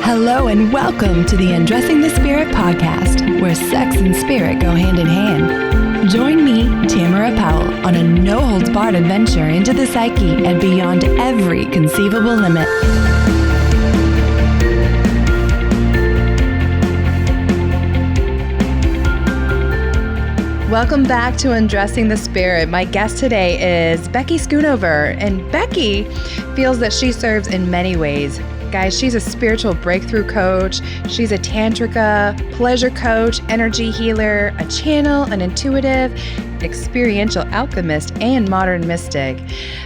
Hello and welcome to the Undressing the Spirit podcast, where sex and spirit go hand in hand. Join me, Tamara Powell, on a no-holds-barred adventure into the psyche and beyond every conceivable limit. Welcome back to Undressing the Spirit. My guest today is Becky Schoonover, and Becky feels that she serves in many ways. Guys, she's a spiritual breakthrough coach. She's a Tantrika, pleasure coach, energy healer, a channel, an intuitive, experiential alchemist, and modern mystic.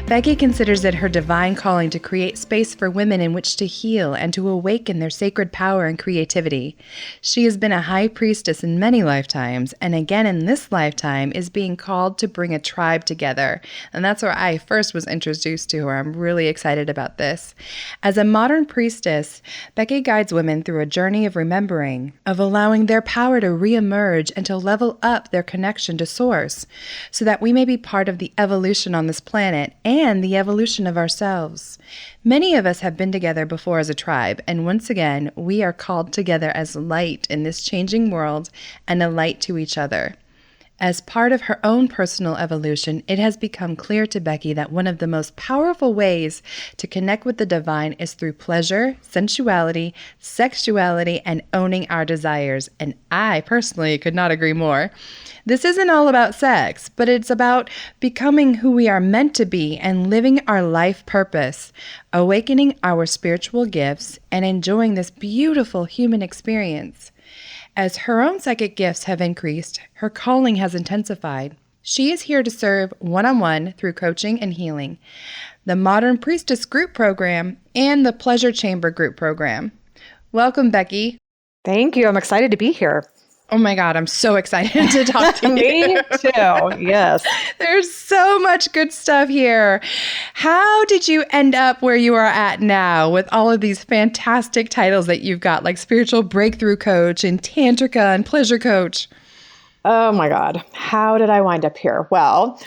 Becky considers it her divine calling to create space for women in which to heal and to awaken their sacred power and creativity. She has been a high priestess in many lifetimes, and again in this lifetime is being called to bring a tribe together. And that's where I first was introduced to her. I'm really excited about this. As a modern priestess, Becky guides women through a journey of remembering, of allowing their power to reemerge and to level up their connection to Source, so that we may be part of the evolution on this planet and the evolution of ourselves. Many of us have been together before as a tribe, and once again, we are called together as light in this changing world and a light to each other. As part of her own personal evolution, it has become clear to Becky that one of the most powerful ways to connect with the divine is through pleasure, sensuality, sexuality, and owning our desires. And I personally could not agree more. This isn't all about sex, but it's about becoming who we are meant to be and living our life purpose, awakening our spiritual gifts, and enjoying this beautiful human experience. As her own psychic gifts have increased, her calling has intensified. She is here to serve one-on-one through coaching and healing, the Modern Priestess Group Program, and the Pleasure Chamber Group Program. Welcome, Becky. Thank you. I'm excited to be here. Oh my God, I'm so excited to talk to you. Me too, yes. There's so much good stuff here. How did you end up where you are at now with all of these fantastic titles that you've got, like Spiritual Breakthrough Coach and Tantrika and Pleasure Coach? Oh my God, how did I wind up here? Well,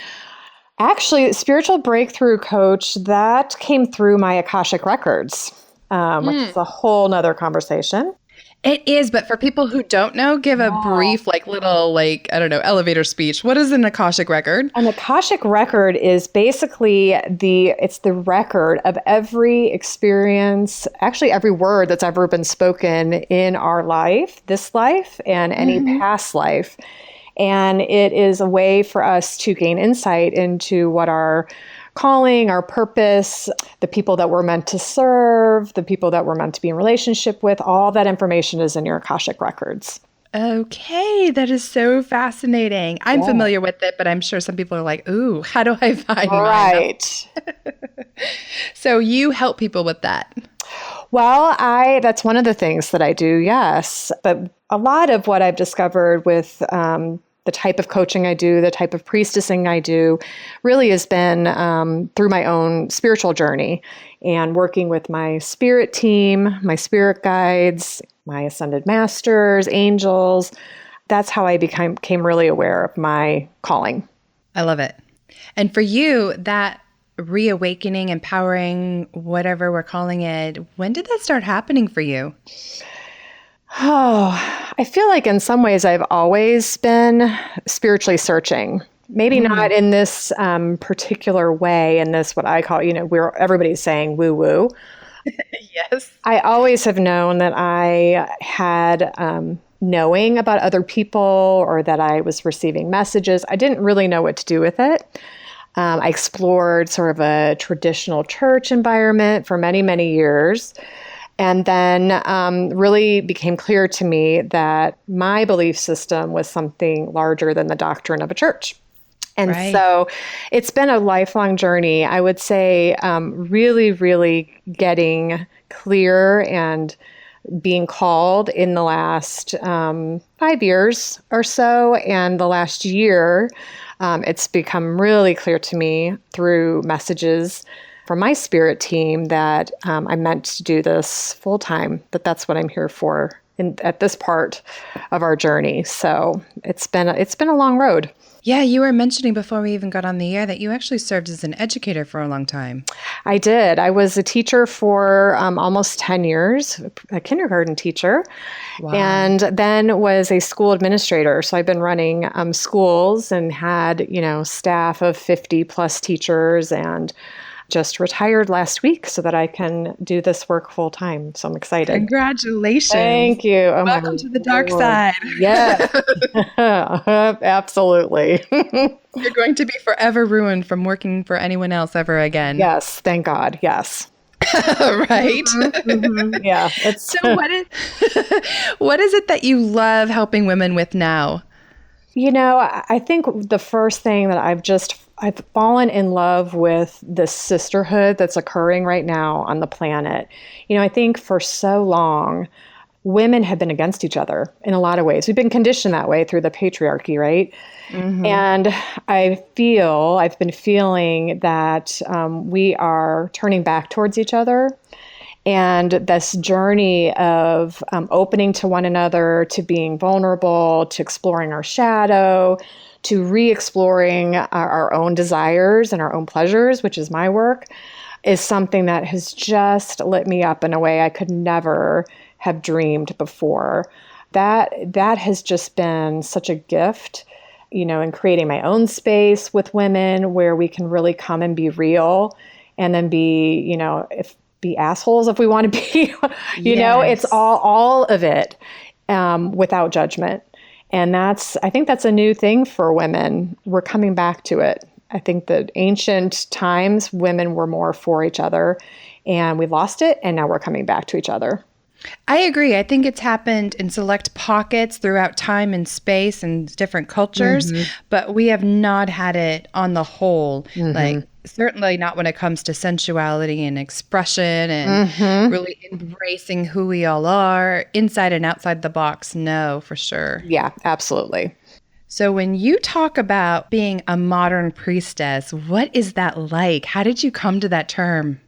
actually, Spiritual Breakthrough Coach, that came through my Akashic records, which is a whole nother conversation. It is, but for people who don't know, give a brief, elevator speech. What is an Akashic record? An Akashic record is basically it's the record of every experience, actually every word that's ever been spoken in our life, this life, and any past life. And it is a way for us to gain insight into what our calling, our purpose, the people that we're meant to serve, the people that we're meant to be in relationship with. All that information is in your Akashic records. Okay, that is so fascinating. I'm familiar with it, but I'm sure some people are like, ooh, how do I find mine? Right. So you help people with that. Well, that's one of the things that I do, yes. But a lot of what I've discovered with the type of coaching I do, the type of priestessing I do, really has been through my own spiritual journey and working with my spirit team, my spirit guides, my ascended masters, angels. That's how I became really aware of my calling. I love it. And for you, that reawakening, empowering, whatever we're calling it, when did that start happening for you? Oh, I feel like in some ways I've always been spiritually searching. Maybe not in this particular way, in this what I call, where everybody's saying woo-woo. Yes. I always have known that I had knowing about other people or that I was receiving messages. I didn't really know what to do with it. I explored sort of a traditional church environment for many, many years. And then really became clear to me that my belief system was something larger than the doctrine of a church. And so it's been a lifelong journey. I would say really, really getting clear and being called in the last 5 years or so. And the last year, it's become really clear to me through messages from my spirit team that I'm meant to do this full time, that's what I'm here for at this part of our journey. So it's been a long road. Yeah, you were mentioning before we even got on the air that you actually served as an educator for a long time. I did. I was a teacher for almost 10 years, a kindergarten teacher, and then was a school administrator. So I've been running schools and had, staff of 50 plus teachers, and just retired last week so that I can do this work full time. So I'm excited. Congratulations. Thank you. Oh, welcome to the dark side. Yes, absolutely. You're going to be forever ruined from working for anyone else ever again. Yes, thank God. Yes. Right? Mm-hmm. Yeah. So what is it that you love helping women with now? I think the first thing that I've fallen in love with the sisterhood that's occurring right now on the planet. I think for so long, women have been against each other in a lot of ways. We've been conditioned that way through the patriarchy, right? Mm-hmm. And I've been feeling that we are turning back towards each other. And this journey of opening to one another, to being vulnerable, to exploring our shadow, to re-exploring our own desires and our own pleasures, which is my work, is something that has just lit me up in a way I could never have dreamed before. That has just been such a gift, in creating my own space with women where we can really come and be real, and then be assholes if we want to be. It's all of it without judgment. And I think that's a new thing for women. We're coming back to it. I think that ancient times, women were more for each other, and we lost it, and now we're coming back to each other. I agree. I think it's happened in select pockets throughout time and space and different cultures, but we have not had it on the whole. Like, certainly not when it comes to sensuality and expression and really embracing who we all are inside and outside the box. No, for sure. Yeah, absolutely. So when you talk about being a modern priestess, what is that like? How did you come to that term?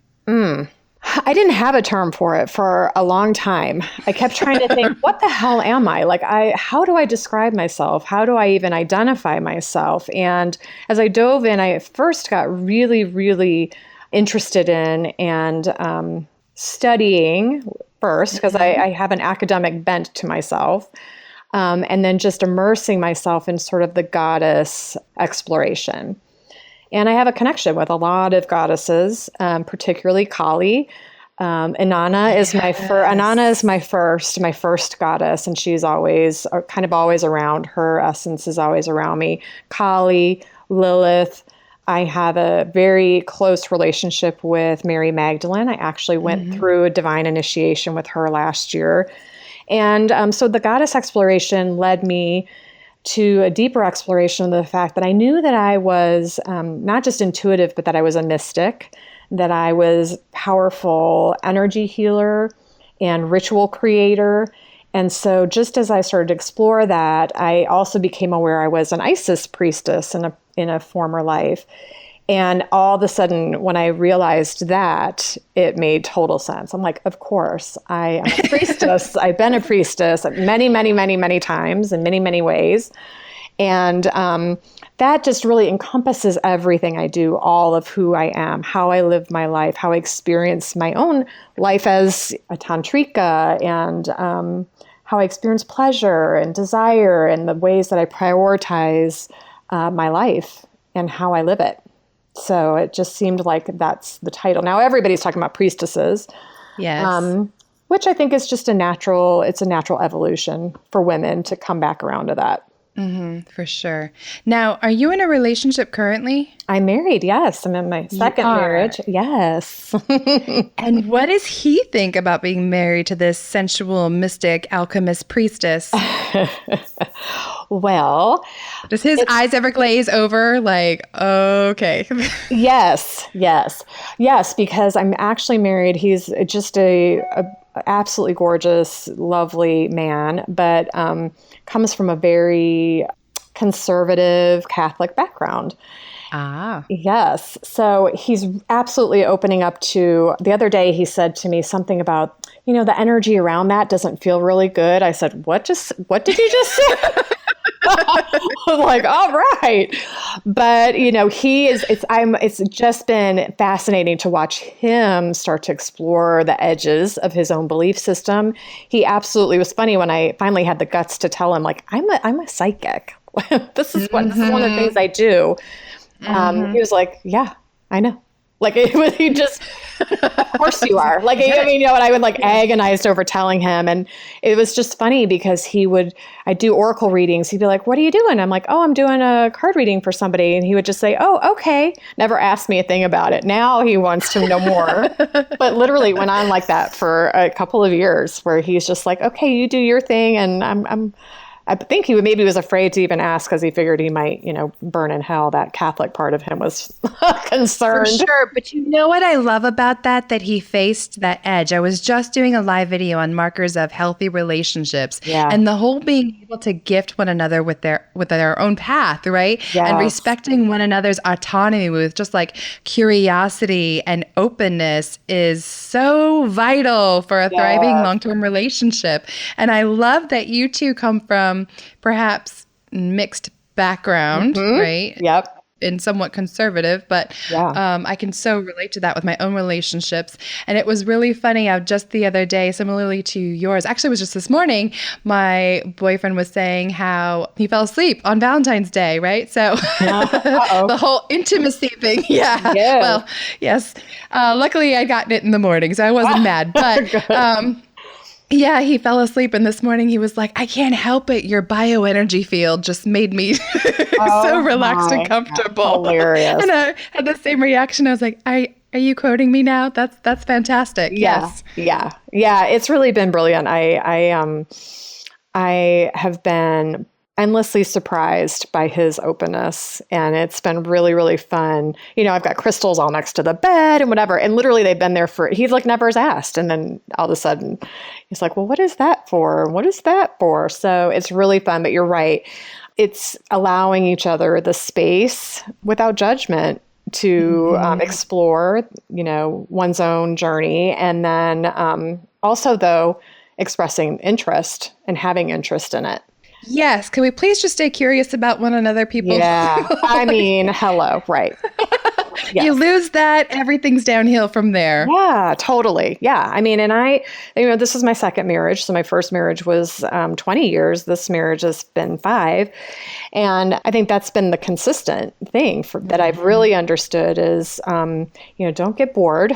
I didn't have a term for it for a long time. I kept trying to think, what the hell am I? How do I describe myself? How do I even identify myself? And as I dove in, I first got really, really interested in and studying first, because I have an academic bent to myself. And then just immersing myself in sort of the goddess exploration. And I have a connection with a lot of goddesses, particularly Kali. Inanna is my first goddess, and she's always around. Her essence is always around me. Kali, Lilith. I have a very close relationship with Mary Magdalene. I actually went through a divine initiation with her last year. And so the goddess exploration led me to a deeper exploration of the fact that I knew that I was not just intuitive, but that I was a mystic, that I was powerful energy healer and ritual creator. And so just as I started to explore that, I also became aware I was an Isis priestess in a former life. And all of a sudden, when I realized that, it made total sense. I'm like, of course, I am a priestess. I've been a priestess many, many, many, many times in many, many ways. And that just really encompasses everything I do, all of who I am, how I live my life, how I experience my own life as a Tantrika, and how I experience pleasure and desire, and the ways that I prioritize my life and how I live it. So it just seemed like that's the title. Now everybody's talking about priestesses, yes, which I think is just a natural evolution for women to come back around to that. For sure. Now, are you in a relationship currently? I'm married, yes. I'm in my second marriage. Yes. And what does he think about being married to this sensual, mystic, alchemist priestess? Well, does his eyes ever glaze over? Like, okay. Yes, because I'm actually married. He's just a absolutely gorgeous, lovely man, but comes from a very conservative Catholic background. Ah. Yes. So he's absolutely opening up to, the other day he said to me something about, the energy around that doesn't feel really good. I said, what did you just say? I was like, all right. But, it's just been fascinating to watch him start to explore the edges of his own belief system. He absolutely was funny when I finally had the guts to tell him, like, I'm a psychic. This is one of the things I do. He was like, yeah, I know. Like, he just, of course you are. Like, I mean, and I would agonized over telling him. And it was just funny because I do oracle readings. He'd be like, what are you doing? I'm like, oh, I'm doing a card reading for somebody. And he would just say, oh, okay. Never asked me a thing about it. Now he wants to know more. But literally went on like that for a couple of years where he's just like, okay, you do your thing. And I think he maybe was afraid to even ask because he figured he might, burn in hell. That Catholic part of him was concerned. For sure. But you know what I love about that he faced that edge. I was just doing a live video on markers of healthy relationships and the whole being able to gift one another with their own path, right? Yes. And respecting one another's autonomy with just like curiosity and openness is so vital for a thriving long-term relationship. And I love that you two come from perhaps mixed background, right? Yep. And somewhat conservative, but I can so relate to that with my own relationships. And it was really funny. Just the other day, similarly to yours, actually it was just this morning, my boyfriend was saying how he fell asleep on Valentine's Day, right? So the whole intimacy thing. Yeah. Well, yes. Luckily I'd gotten it in the morning, so I wasn't mad. But yeah, he fell asleep, and this morning he was like, I can't help it. Your bioenergy field just made me so relaxed and comfortable. God, hilarious. And I had the same reaction. I was like, are you quoting me now? That's fantastic. Yes. Yeah. It's really been brilliant. I have been endlessly surprised by his openness, and it's been really, really fun. I've got crystals all next to the bed and whatever, and literally they've been there he's like never has asked, and then all of a sudden he's like, well, what is that for? What is that for? So it's really fun. But you're right, it's allowing each other the space without judgment to explore one's own journey, and then also though expressing interest and having interest in it. Yes. Can we please just stay curious about one another, people? Yeah. I mean, hello. Right. Yes. You lose that, everything's downhill from there. Yeah, totally. Yeah. I mean, and this is my second marriage. So my first marriage was 20 years. This marriage has been 5. And I think that's been the consistent thing that I've really understood is, don't get bored.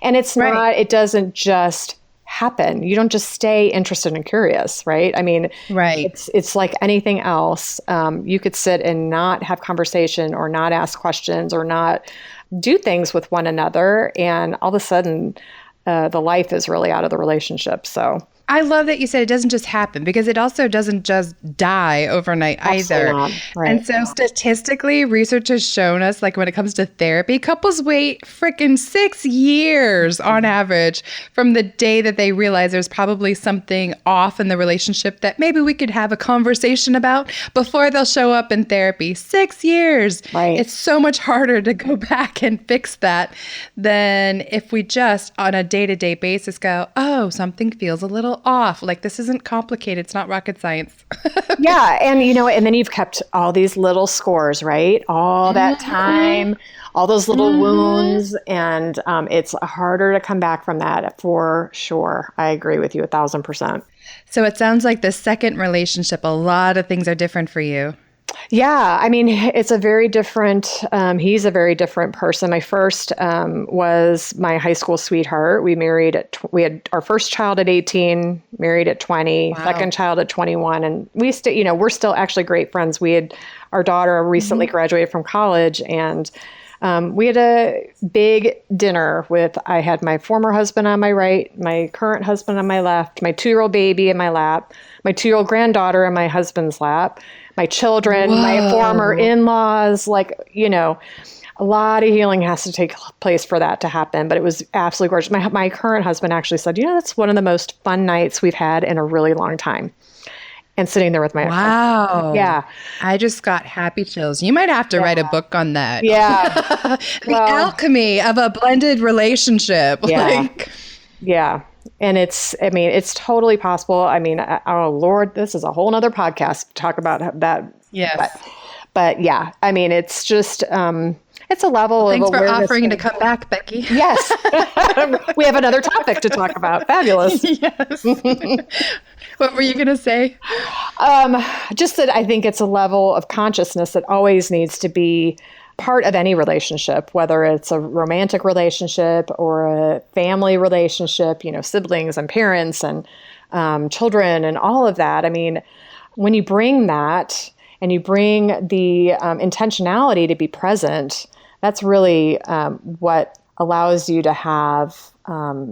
And it's not, it doesn't just happen. You don't just stay interested and curious, right? I mean, it's like anything else. You could sit and not have conversation or not ask questions or not do things with one another. And all of a sudden, the life is really out of the relationship. So I love that you said it doesn't just happen, because it also doesn't just die overnight either. Right. And so statistically, research has shown us, like when it comes to therapy, couples wait freaking 6 years on average from the day that they realize there's probably something off in the relationship that maybe we could have a conversation about before they'll show up in therapy. 6 years. Right. It's so much harder to go back and fix that than if we just on a day-to-day basis go, oh, something feels a little off. Like, this isn't complicated. It's not rocket science. Yeah. And, and then you've kept all these little scores, right? All that time, all those little wounds. And it's harder to come back from that for sure. I agree with you 1,000%. So it sounds like the second relationship, a lot of things are different for you. Yeah, I mean, it's a very different, he's a very different person. My first was my high school sweetheart. We married we had our first child at 18, married at 20, second child at 21. And we still, we're still actually great friends. Our daughter recently graduated from college, and we had a big dinner I had my former husband on my right, my current husband on my left, my 2-year-old baby in my lap, my 2-year-old granddaughter in my husband's lap, my children, my former in-laws, a lot of healing has to take place for that to happen. But it was absolutely gorgeous. My current husband actually said, that's one of the most fun nights we've had in a really long time. And sitting there with my Wow. Yeah. I just got happy chills. You might have to write a book on that. Yeah. The alchemy of a blended relationship. Yeah. Yeah. And it's totally possible. Oh Lord, this is a whole nother podcast to talk about that. Yes. But yeah, it's just, it's a level Thanks of for awareness. offering to come back, Becky. Yes. We have another topic to talk about. Fabulous. Yes. What were you going to say? Just that I think it's a level of consciousness that always needs to be part of any relationship, whether it's a romantic relationship or a family relationship, siblings and parents and children and all of that. When you bring that and you bring the intentionality to be present, that's really what allows you to have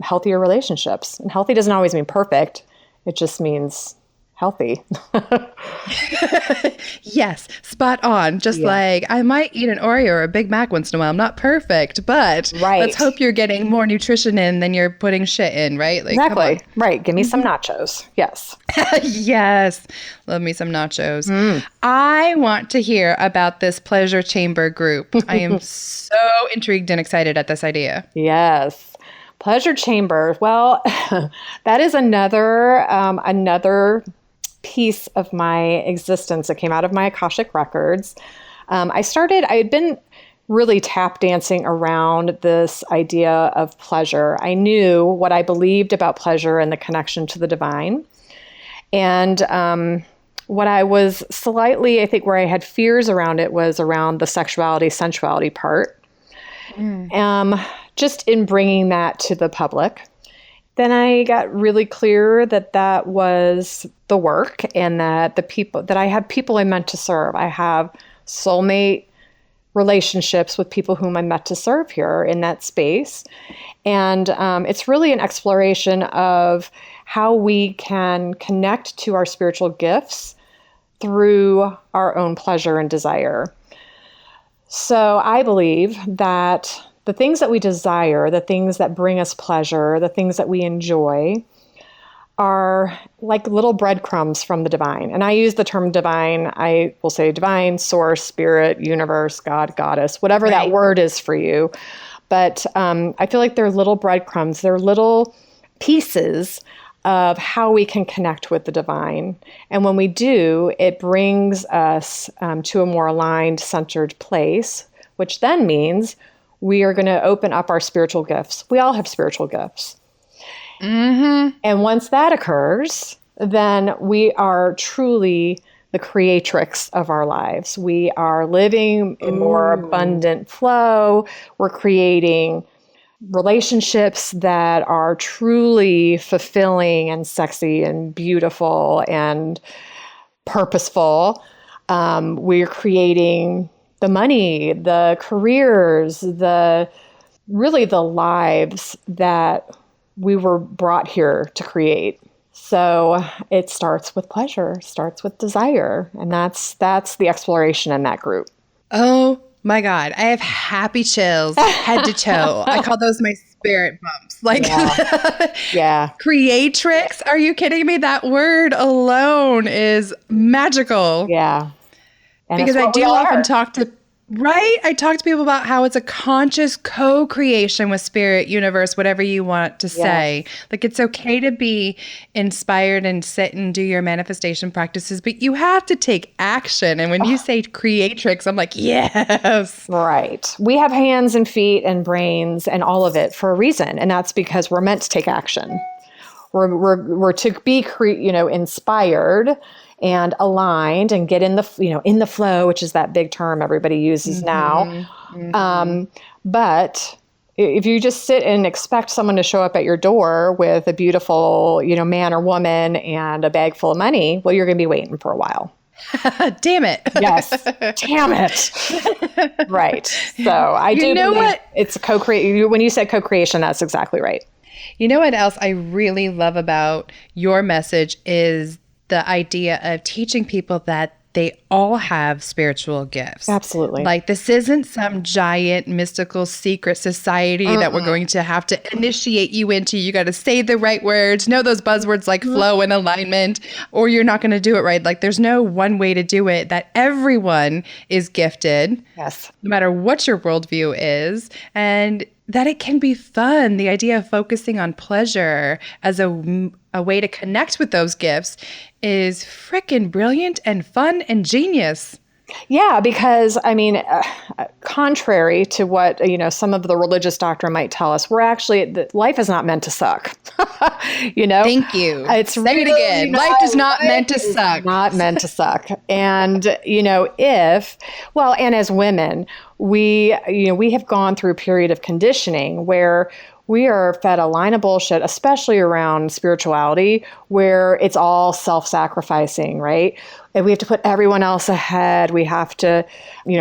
healthier relationships. And healthy doesn't always mean perfect. It just means healthy. Yes, spot on. Just like I might eat an Oreo or a Big Mac once in a while. I'm not perfect, but let's hope you're getting more nutrition in than you're putting shit in, right? Like, exactly. Right. Give me some nachos. Yes. Yes. Love me some nachos. I want to hear about this pleasure chamber group. I am so intrigued and excited at this idea. Yes. Pleasure chamber. Well, that is another piece of my existence that came out of my Akashic records. I had been really tap dancing around this idea of pleasure. I knew what I believed about pleasure and the connection to the divine. And what I was slightly, I think where I had fears around it was around the sexuality, sensuality part. Just in bringing that to the public. Then I got really clear that was the work and that I have people I meant to serve. I have soulmate relationships with people whom I'm meant to serve here in that space. And it's really an exploration of how we can connect to our spiritual gifts through our own pleasure and desire. So I believe that the things that we desire, the things that bring us pleasure, the things that we enjoy are like little breadcrumbs from the divine. And I use the term divine. I will say divine, source, spirit, universe, God, goddess, whatever that word is for you. But I feel like they're little breadcrumbs. They're little pieces of how we can connect with the divine. And when we do, it brings us to a more aligned, centered place, which then means we are going to open up our spiritual gifts. We all have spiritual gifts. Mm-hmm. And once that occurs, then we are truly the creatrix of our lives. We are living in more abundant flow. We're creating relationships that are truly fulfilling and sexy and beautiful and purposeful. We're creating the money, the careers, the lives that we were brought here to create. So it starts with pleasure, starts with desire. And that's the exploration in that group. Oh my God. I have happy chills head to toe. I call those my spirit bumps. Like, yeah. Creatrix? Are you kidding me? That word alone is magical. Yeah. And because I do often talk to people about how it's a conscious co-creation with spirit, universe, whatever you want to say. Like, it's okay to be inspired and sit and do your manifestation practices, but you have to take action. And when you say creatrix, I'm like, yes. Right. We have hands and feet and brains and all of it for a reason. And that's because we're meant to take action. We're to be, inspired and aligned and get in the flow, which is that big term everybody uses now. Mm-hmm. But if you just sit and expect someone to show up at your door with a beautiful, man or woman and a bag full of money, well, you're going to be waiting for a while. Damn it. Yes. Damn it. Right. So I do know what it's co-creation. When you said co-creation, that's exactly right. You know what else I really love about your message is the idea of teaching people that they all have spiritual gifts. Absolutely. Like, this isn't some giant mystical secret society that we're going to have to initiate you into. You got to say the right words, know those buzzwords like flow and alignment, or you're not going to do it right. Like, there's no one way to do it, that everyone is gifted. Yes. No matter what your worldview is. And that it can be fun. The idea of focusing on pleasure as a way to connect with those gifts is frickin' brilliant and fun and genius. Yeah, because I mean, contrary to what, some of the religious doctrine might tell us, life is not meant to suck. Thank you. It's Say it again. Life is not meant to suck. Not meant to suck. And, and as women, we have gone through a period of conditioning where we are fed a line of bullshit, especially around spirituality, where it's all self-sacrificing, right? And we have to put everyone else ahead. We have to,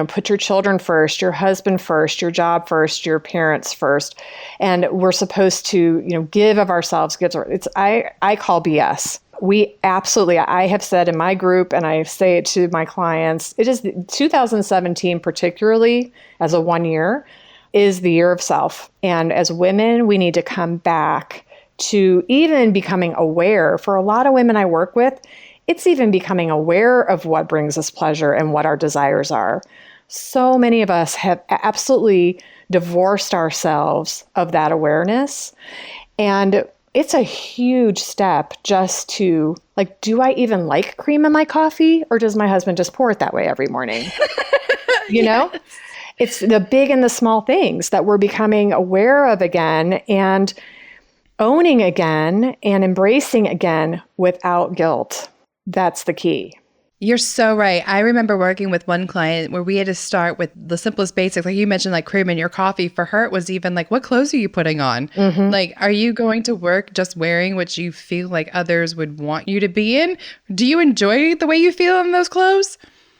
put your children first, your husband first, your job first, your parents first. And we're supposed to, give of ourselves. I call BS. I have said in my group, and I say it to my clients, it is 2017, particularly as a 1 year, is the year of self. And as women, we need to come back to even becoming aware. For a lot of women I work with, it's even becoming aware of what brings us pleasure and what our desires are. So many of us have absolutely divorced ourselves of that awareness. And it's a huge step just to, do I even like cream in my coffee? Or does my husband just pour it that way every morning? Yes. It's the big and the small things that we're becoming aware of again and owning again and embracing again without guilt. That's the key. You're so right. I remember working with one client where we had to start with the simplest basics. Like you mentioned, like cream in your coffee. For her, it was even like, what clothes are you putting on? Mm-hmm. Like, are you going to work just wearing what you feel like others would want you to be in? Do you enjoy the way you feel in those clothes?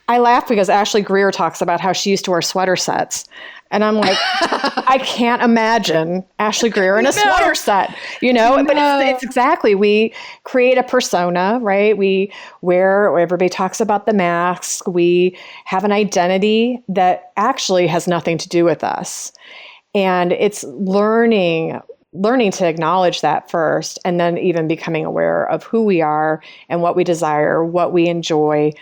I laugh because Ashley Greer talks about how she used to wear sweater sets. And I'm like, I can't imagine Ashley Greer in a sweater set, but it's exactly, we create a persona, right? Everybody talks about the mask. We have an identity that actually has nothing to do with us. And it's learning to acknowledge that first, and then even becoming aware of who we are and what we desire, what we enjoy,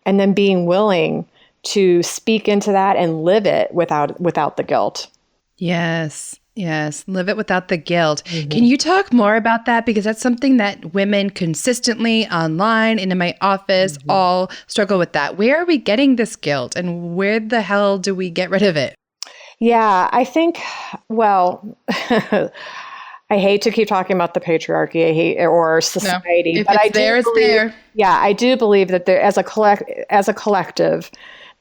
and then being willing to speak into that and live it without the guilt. Yes. Live it without the guilt. Mm-hmm. Can you talk more about that? Because that's something that women consistently online and in my office all struggle with that. Where are we getting this guilt and where the hell do we get rid of it? Yeah, I think, I hate to keep talking about the patriarchy, or society, if but it's there. Yeah, I do believe that there, as a collective,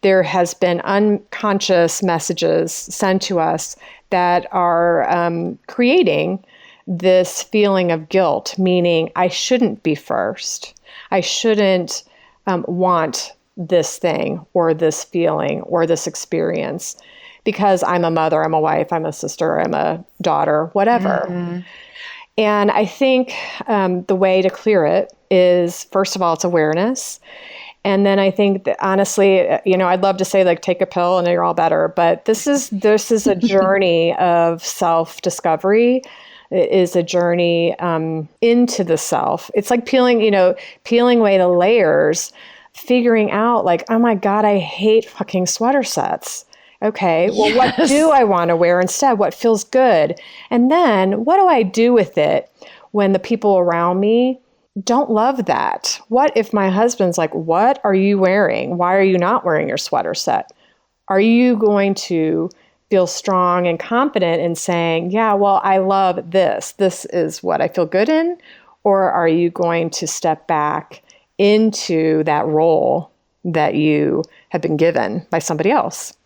there has been unconscious messages sent to us that are creating this feeling of guilt, meaning I shouldn't be first. I shouldn't want this thing or this feeling or this experience because I'm a mother, I'm a wife, I'm a sister, I'm a daughter, whatever. Mm-hmm. And I think the way to clear it is, first of all, it's awareness. And then I think that honestly, I'd love to say take a pill and you're all better, but this is a journey of self-discovery. It is a journey into the self. It's like peeling away the layers, figuring out oh my God, I hate fucking sweater sets. Okay, well, What do I want to wear instead? What feels good? And then what do I do with it when the people around me don't love that? What if my husband's like, what are you wearing? Why are you not wearing your sweater set? Are you going to feel strong and confident in saying, yeah, well, I love this. This is what I feel good in. Or are you going to step back into that role that you have been given by somebody else?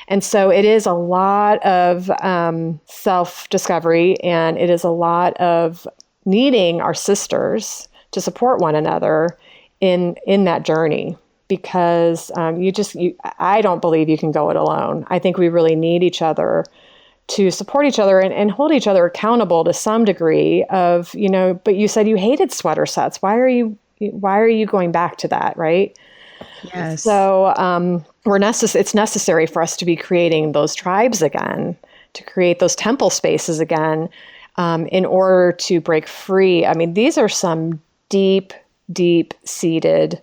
And so it is a lot of self-discovery, and it is a lot of needing our sisters to support one another in that journey, because I don't believe you can go it alone. I think we really need each other to support each other and hold each other accountable to some degree of, but you said you hated sweater sets. Why are you going back to that, right? Yes. So it's necessary for us to be creating those tribes again, to create those temple spaces again, in order to break free. I mean, these are some deep, deep-seated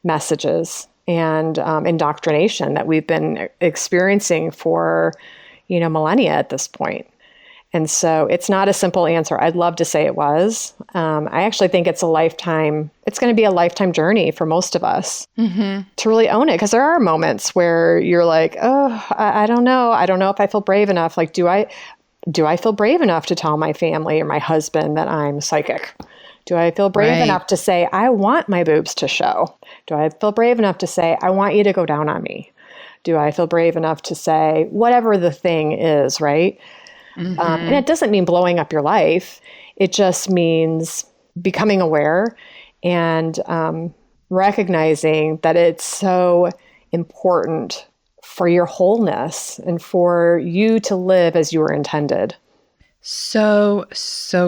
messages and indoctrination that we've been experiencing for, millennia at this point. And so it's not a simple answer. I'd love to say it was. I actually think it's going to be a lifetime journey for most of us to really own it. Because there are moments where you're like, oh, I don't know. I don't know if I feel brave enough. Like, do I feel brave enough to tell my family or my husband that I'm psychic? Do I feel brave enough to say, I want my boobs to show? Do I feel brave enough to say, I want you to go down on me? Do I feel brave enough to say whatever the thing is, right? And it doesn't mean blowing up your life. It just means becoming aware and recognizing that it's so important for your wholeness and for you to live as you were intended. So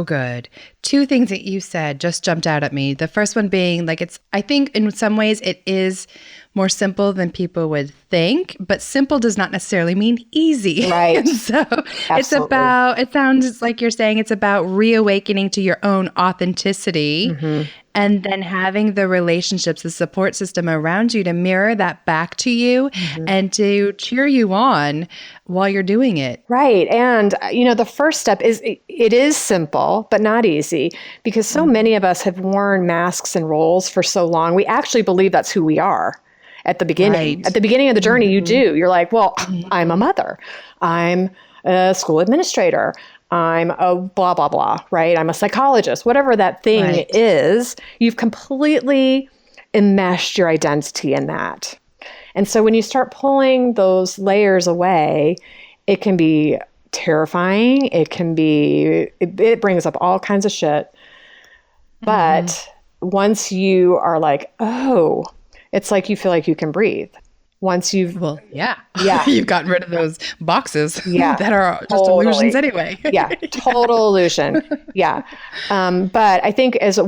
good. Two things that you said just jumped out at me. The first one being like, I think in some ways it is more simple than people would think, but simple does not necessarily mean easy. Right. And so it sounds like you're saying it's about reawakening to your own authenticity and then having the relationships, the support system around you to mirror that back to you and to cheer you on while you're doing it. Right. And, the first step is it is simple, but not easy, because so many of us have worn masks and roles for so long. We actually believe that's who we are at the beginning. Right. At the beginning of the journey, you do. You're like, well, I'm a mother. I'm a school administrator. I'm a blah, blah, blah, right? I'm a psychologist. Whatever that thing is, you've completely enmeshed your identity in that. And so when you start pulling those layers away, it can be terrifying. It brings up all kinds of shit. But once you are like, oh, it's like you feel like you can breathe. Once you've... Well, yeah. You've gotten rid of those boxes that are just illusions anyway. Total illusion. Yeah. But I think as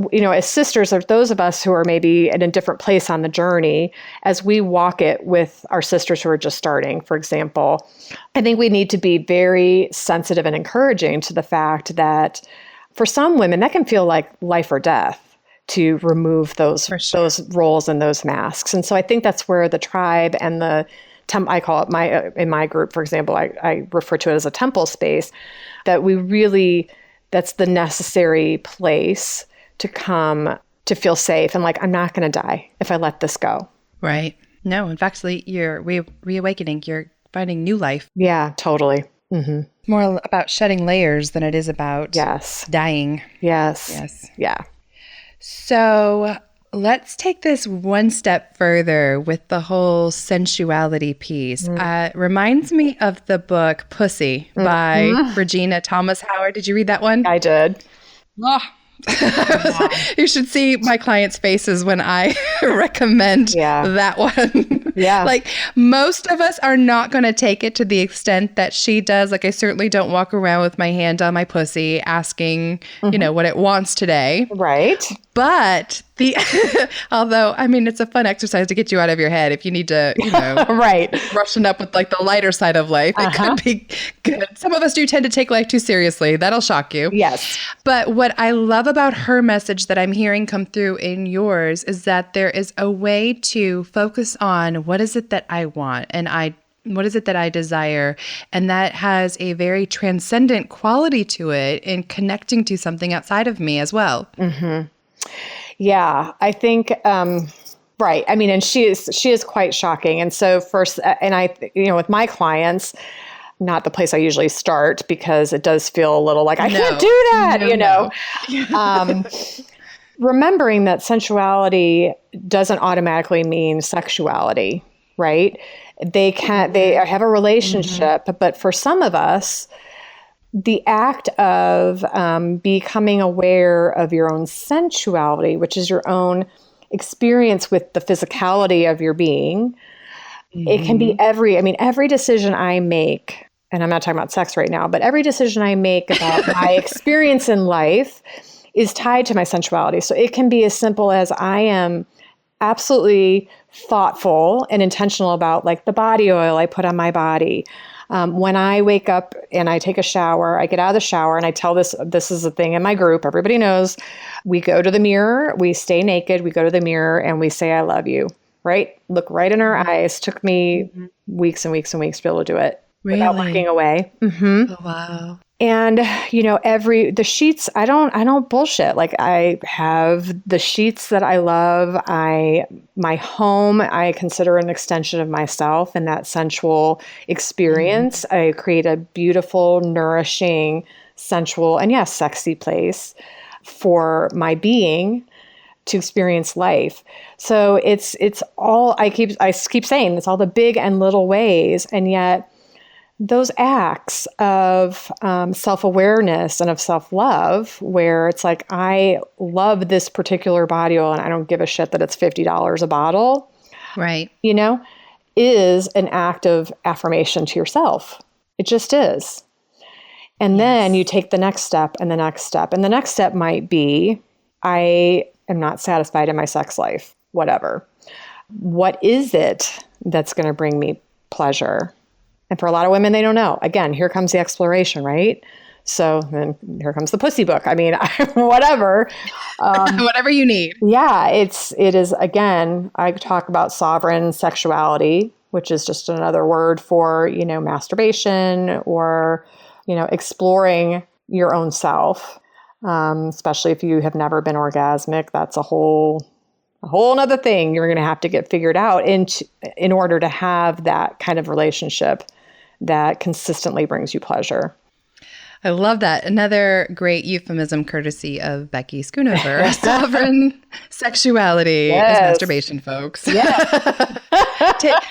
sisters, or those of us who are maybe in a different place on the journey, as we walk it with our sisters who are just starting, for example, I think we need to be very sensitive and encouraging to the fact that for some women, that can feel like life or death to remove those roles and those masks. And so I think that's where the tribe and I call it in my group, for example, I refer to it as a temple space, that's the necessary place to come to feel safe. And like, I'm not going to die if I let this go. Right. No, in fact, you're reawakening, you're finding new life. Yeah, totally. Mm-hmm. More about shedding layers than it is about dying. Yes. Yeah. So let's take this one step further with the whole sensuality piece. Reminds me of the book Pussy by Regina Thomas Howard. Did you read that one? I did. Oh. You should see my clients' faces when I recommend that one. Yeah. Like most of us are not going to take it to the extent that she does. Like I certainly don't walk around with my hand on my pussy asking, what it wants today. Right. But although, I mean, it's a fun exercise to get you out of your head if you need to, brushing up with like the lighter side of life. It could be good. Some of us do tend to take life too seriously. That'll shock you. Yes. But what I love about her message that I'm hearing come through in yours is that there is a way to focus on what is it that I want and what is it that I desire? And that has a very transcendent quality to it in connecting to something outside of me as well. Mm-hmm. Yeah, I think, right. I mean, and she is quite shocking. And so first, and I, with my clients, not the place I usually start because it does feel a little like, I can't do that, remembering that sensuality doesn't automatically mean sexuality, right? They have a relationship, but for some of us, the act of becoming aware of your own sensuality, which is your own experience with the physicality of your being, it can be every decision I make, and I'm not talking about sex right now, but every decision I make about my experience in life is tied to my sensuality. So it can be as simple as I am absolutely thoughtful and intentional about like the body oil I put on my body. When I wake up and I take a shower, I get out of the shower and I tell this is a thing in my group. Everybody knows we go to the mirror, we stay naked, we go to the mirror and we say, I love you, right? Look right in our eyes. Took me weeks and weeks and weeks to be able to do it without looking away. Mm-hmm. Oh, wow. And, the sheets, I don't bullshit. Like, I have the sheets that I love. My home, I consider an extension of myself and that sensual experience. I create a beautiful, nourishing, sensual, and yes, sexy place for my being to experience life. So it's all, I keep saying, it's all the big and little ways. And yet, those acts of self-awareness and of self-love, where it's like, I love this particular body oil and I don't give a shit that it's $50 a bottle. Right. Is an act of affirmation to yourself. It just is. And then you take the next step and the next step. And the next step might be, I am not satisfied in my sex life, whatever. What is it that's going to bring me pleasure? And for a lot of women, they don't know. Again, here comes the exploration, right? So then here comes the pussy book. I mean, whatever. Whatever you need. Yeah, it is, again, I talk about sovereign sexuality, which is just another word for, masturbation or, exploring your own self. Especially if you have never been orgasmic, that's a whole nother thing you're going to have to get figured out in order to have that kind of relationship that consistently brings you pleasure. I love that. Another great euphemism courtesy of Becky Schoonover. Sovereign sexuality is masturbation, folks. Yeah.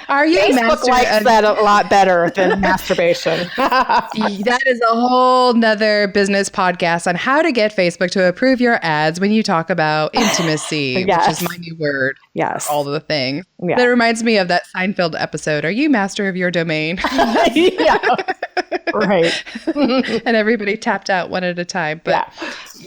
Are you Facebook likes that a lot better than masturbation. That is a whole nother business podcast on how to get Facebook to approve your ads when you talk about intimacy, which is my new word. Yes. All the things. Yeah. That reminds me of that Seinfeld episode. Are you master of your domain? Yeah. Right. And everybody tapped out one at a time. But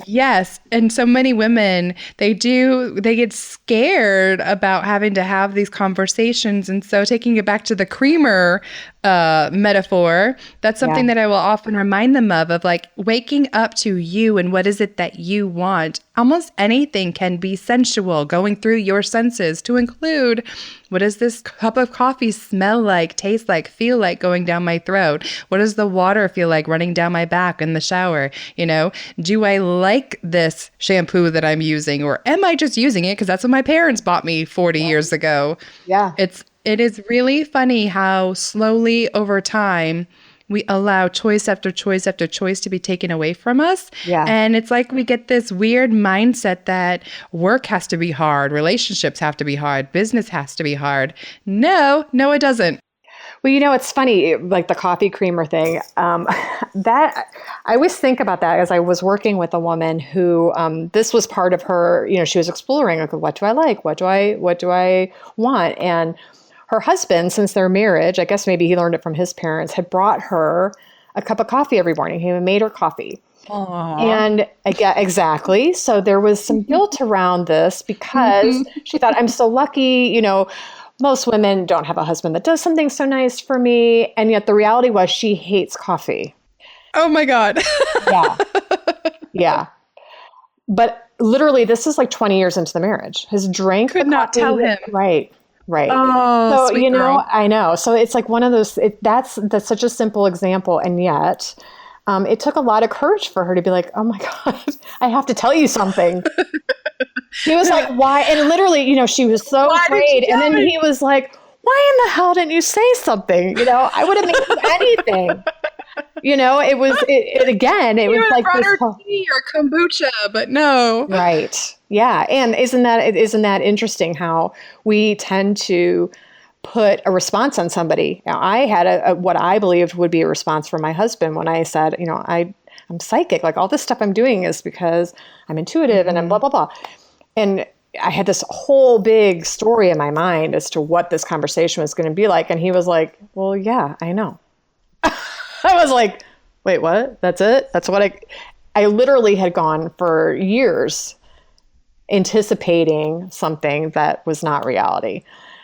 yes. And so many women, they get scared about having to have these conversations. And so taking it back to the creamer metaphor, that's something that I will often remind them of like waking up to you and what is it that you want. Almost anything can be sensual, going through your senses to include, what does this cup of coffee smell like, taste like, feel like going down my throat? What does the water feel like running down my back in the shower? Do I like this shampoo that I'm using, or am I just using it because that's what my parents bought me 40 years ago? Yeah. It is really funny how slowly over time we allow choice after choice after choice to be taken away from us. Yeah. And it's like we get this weird mindset that work has to be hard, relationships have to be hard, business has to be hard. No, it doesn't. Well, it's funny, like the coffee creamer thing, that I always think about that as I was working with a woman who, this was part of her, she was exploring, like, what do I like? What do I want? And her husband, since their marriage, I guess maybe he learned it from his parents, had brought her a cup of coffee every morning. He made her coffee. Aww. And exactly. So there was some guilt around this because she thought, I'm so lucky, most women don't have a husband that does something so nice for me. And yet the reality was she hates coffee. Oh my God. Yeah. Yeah. But literally, this is like 20 years into the marriage. His drink could not tell him. Right. Oh, so, sweet girl. I know. So it's like one of those, that's such a simple example. And yet it took a lot of courage for her to be like, oh my God, I have to tell you something. He was like, why? And literally, she was so afraid. And then he was like, why in the hell didn't you say something? I would have made you anything. It was like this whole, tea or kombucha, but no. Right. Yeah. And isn't that interesting how we tend to put a response on somebody? Now, I had what I believed would be a response from my husband when I said, I'm psychic. Like all this stuff I'm doing is because I'm intuitive and I'm blah, blah, blah. And I had this whole big story in my mind as to what this conversation was going to be like. And he was like, well, yeah, I know. I was like, wait, what? That's it? That's what I literally had gone for years anticipating something that was not reality.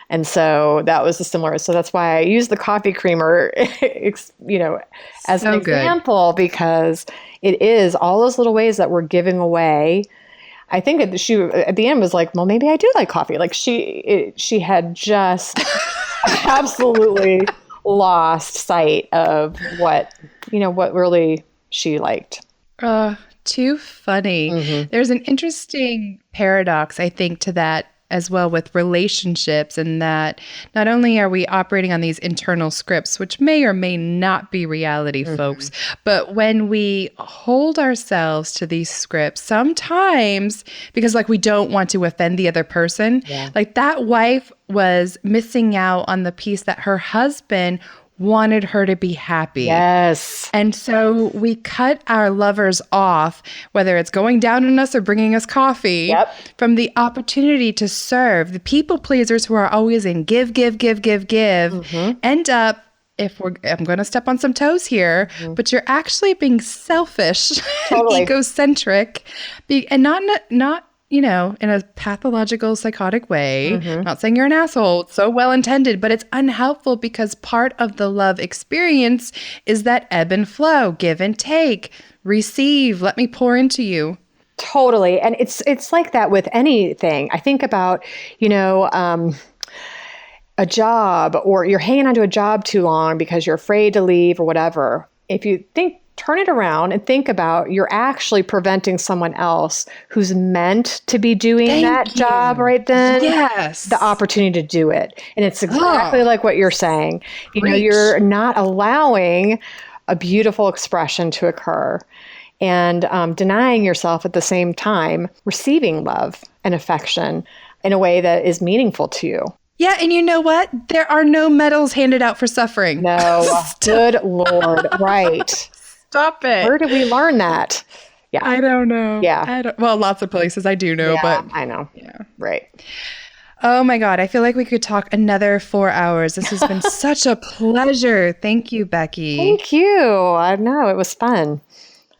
And so that was a similar. So that's why I use the coffee creamer, as an example, because it is all those little ways that we're giving away. I think she at the end was like, well, maybe I do like coffee. Like she had just absolutely lost sight of what really she liked. Too funny. Mm-hmm. There's an interesting paradox, I think, to that as well with relationships, and that not only are we operating on these internal scripts, which may or may not be reality, folks, but when we hold ourselves to these scripts, sometimes because like we don't want to offend the other person, like that wife was missing out on the piece that her husband wanted her to be happy. Yes. And so we cut our lovers off, whether it's going down on us or bringing us coffee, from the opportunity to serve. The people pleasers who are always in give, end up, I'm going to step on some toes here, but you're actually being selfish, egocentric, and not in a pathological, psychotic way. Not saying you're an asshole. It's so well-intended, but it's unhelpful because part of the love experience is that ebb and flow, give and take, receive, let me pour into you. Totally. And it's like that with anything. I think about, a job, or you're hanging onto a job too long because you're afraid to leave or whatever. If you turn it around and think about you're actually preventing someone else who's meant to be doing that job right then. Yes. The opportunity to do it. And it's exactly like what you're saying. You're not allowing a beautiful expression to occur and denying yourself at the same time receiving love and affection in a way that is meaningful to you. Yeah, and you know what? There are no medals handed out for suffering. No, good Lord, right. Stop it. Where did we learn that? Yeah. I don't know. Yeah. Well, lots of places I do know, but I know. Yeah. Right. Oh my God. I feel like we could talk another 4 hours. This has been such a pleasure. Thank you, Becky. Thank you. I know. It was fun.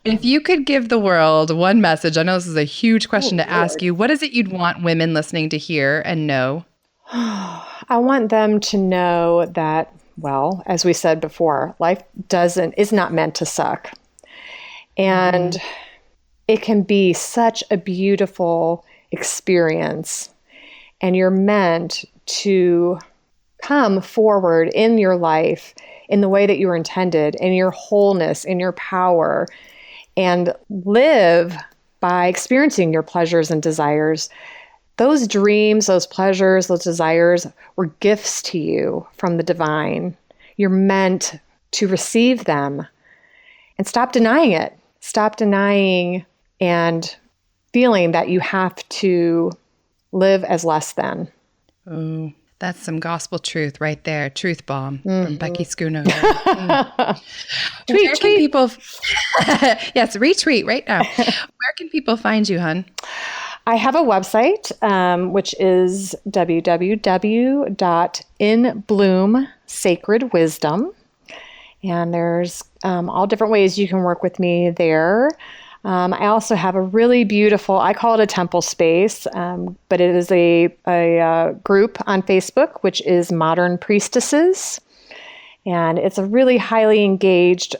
If you could give the world one message, I know this is a huge question to ask you. What is it you'd want women listening to hear and know? I want them to know that, well, as we said before, life is not meant to suck. And it can be such a beautiful experience. And you're meant to come forward in your life in the way that you were intended, in your wholeness, in your power, and live by experiencing your pleasures and desires. Those dreams, those pleasures, those desires were gifts to you from the divine. You're meant to receive them and stop denying it. Stop denying and feeling that you have to live as less than. Oh, that's some gospel truth right there. Truth bomb from Becky Schoonover. Tweet people? Yes, retweet right now. Where can people find you, hon? I have a website, which is www.inblooms.sacredwisdom. And there's all different ways you can work with me there. I also have a really beautiful, I call it a temple space, but it is a group on Facebook, which is Modern Priestesses. And it's a really highly engaged,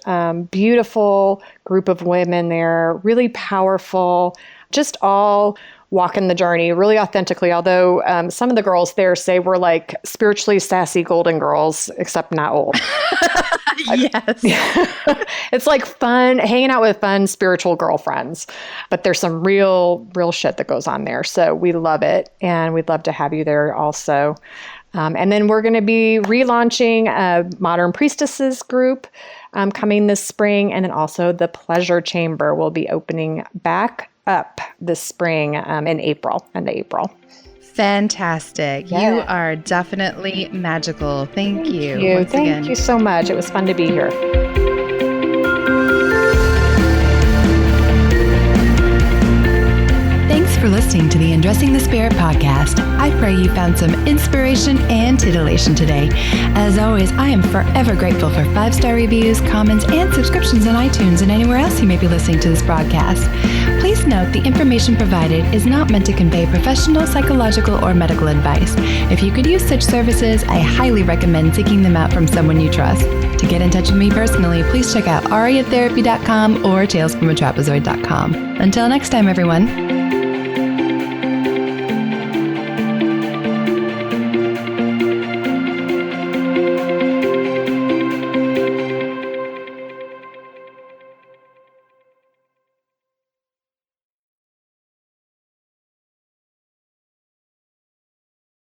beautiful group of women there, really powerful, just all walking the journey really authentically. Although some of the girls there say we're like spiritually sassy golden girls, except not old. Yes. It's like fun, hanging out with fun spiritual girlfriends. But there's some real shit that goes on there. So we love it. And we'd love to have you there also. And then we're going to be relaunching a Modern Priestesses group coming this spring. And then also the Pleasure Chamber will be opening back up this spring in April, end of April. Fantastic. Yeah. You are definitely magical. Thank you. Thank you so much. It was fun to be here. Thanks for listening to the Undressing the Spirit podcast. I pray you found some inspiration and titillation today. As always, I am forever grateful for 5-star reviews, comments, and subscriptions on iTunes and anywhere else you may be listening to this broadcast. Please note the information provided is not meant to convey professional, psychological, or medical advice. If you could use such services, I highly recommend seeking them out from someone you trust. To get in touch with me personally, please check out ariatherapy.com or talesfromatrapezoid.com. Until next time, everyone.